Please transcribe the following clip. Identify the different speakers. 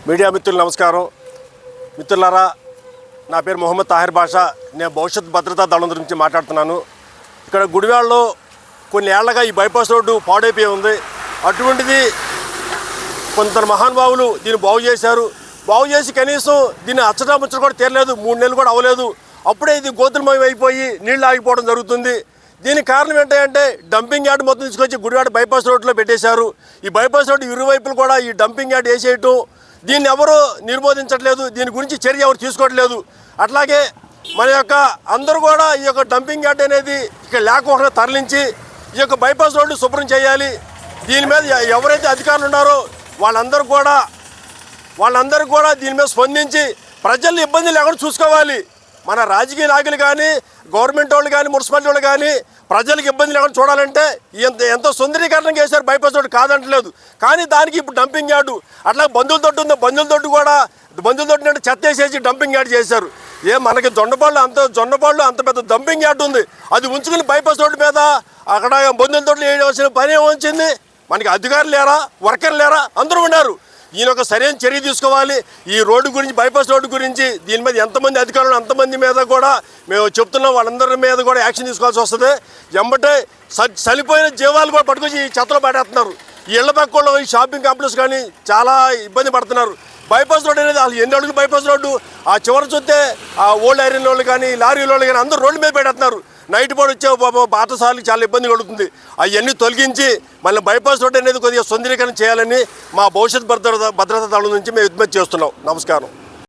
Speaker 1: Media మిత్రులు నమస్కారం. మిత్రులారా, నా పేరు మొహమ్మద్ తాహిర్ బాషా. నేను భవిష్యత్ భద్రతా దళం గురించి మాట్లాడుతున్నాను. ఇక్కడ గుడివాడలో కొన్ని ఏళ్లగా ఈ బైపాస్ రోడ్డు పాడైపోయి ఉంది. అటువంటిది కొందరు మహానుభావులు దీన్ని బాగు చేశారు. బాగు చేసి కనీసం దీన్ని అచ్చటముచ్చట కూడా తీరలేదు, 3 నెలలు కూడా అవ్వలేదు. అప్పుడే ఇది గోతులమయం అయిపోయి నీళ్లు ఆగిపోవడం జరుగుతుంది. దీనికి కారణం ఏంటంటే డంపింగ్ యార్డ్ మొత్తం తీసుకొచ్చి గుడివాడ బైపాస్ రోడ్లో పెట్టేశారు. ఈ బైపాస్ రోడ్డు ఇరువైపులు కూడా ఈ డంపింగ్ యార్డ్ వేసేయటం, దీన్ని ఎవరు నిర్బోధించట్లేదు, దీని గురించి చర్య ఎవరు తీసుకోవట్లేదు. అట్లాగే మన యొక్క అందరూ కూడా ఈ యొక్క డంపింగ్ యార్డ్ అనేది ఇక్కడ లేకుండా తరలించి ఈ యొక్క బైపాస్ రోడ్డు శుభ్రం చేయాలి. దీని మీద ఎవరైతే అధికారులు ఉన్నారో వాళ్ళందరూ కూడా దీని మీద స్పందించి ప్రజల్ని ఇబ్బంది లేకుండా చూసుకోవాలి. మన రాజకీయ నాయకులు కానీ, గవర్నమెంట్ వాళ్ళు కానీ, మున్సిపాలిటీ వాళ్ళు కానీ ప్రజలకు ఇబ్బంది లేకుండా చూడాలంటే ఎంతో సుందరీకరణ చేశారు. బైపాస్ రోడ్డు కాదంటలేదు, కానీ దానికి ఇప్పుడు డంపింగ్ యార్డు. అట్లా బంధువుల తోటి ఉంది, బంధువుల తోటి అంటే చెత్త వేసేసి డంపింగ్ యార్డ్ చేశారు. మనకి జొన్నపాళ్ళు అంత పెద్ద డంపింగ్ యార్డ్ ఉంది, అది ఉంచుకుని బైపాస్ రోడ్డు మీద అక్కడ బంధువుల తోటి వేయవలసిన పని ఏమొచ్చింది? మనకి అధికారులు లేరా, వర్కర్లు లేరా? అందరూ ఉన్నారు. ఈయన ఒక సరైన చర్య తీసుకోవాలి. ఈ రోడ్డు గురించి, బైపాస్ రోడ్డు గురించి దీని మీద ఎంతమంది అధికారులు అంతమంది మీద కూడా మేము చెప్తున్నాం. వాళ్ళందరి మీద కూడా యాక్షన్ తీసుకోవాల్సి వస్తుంది. ఎంబటే చనిపోయిన జీవాలు కూడా పట్టుకొచ్చి ఈ చెత్తలో పడేస్తున్నారు. ఈ ఇళ్ల పక్కల్లో ఈ షాపింగ్ కాంప్లెక్స్ కానీ చాలా ఇబ్బంది పడుతున్నారు. బైపాస్ రోడ్డు అనేది అసలు 8 అడుగులు బైపాస్ రోడ్డు. ఆ చివరి చూస్తే ఆ ఓల్డ్ ఐరన్ వాళ్ళు కానీ, లారీల వాళ్ళు కానీ అందరూ రోడ్డు మీద పెడుతున్నారు. నైట్ పూట వచ్చే బాటసార్లకు చాలా ఇబ్బంది కలుగుతుంది. అవన్నీ తొలగించి మళ్ళీ బైపాస్ రోడ్డు అనేది కొద్దిగా సుందరీకరణ చేయాలని మా భవిష్యత్ భద్రతా దళం నుంచి మేము విజ్ఞప్తి చేస్తున్నాం. నమస్కారం.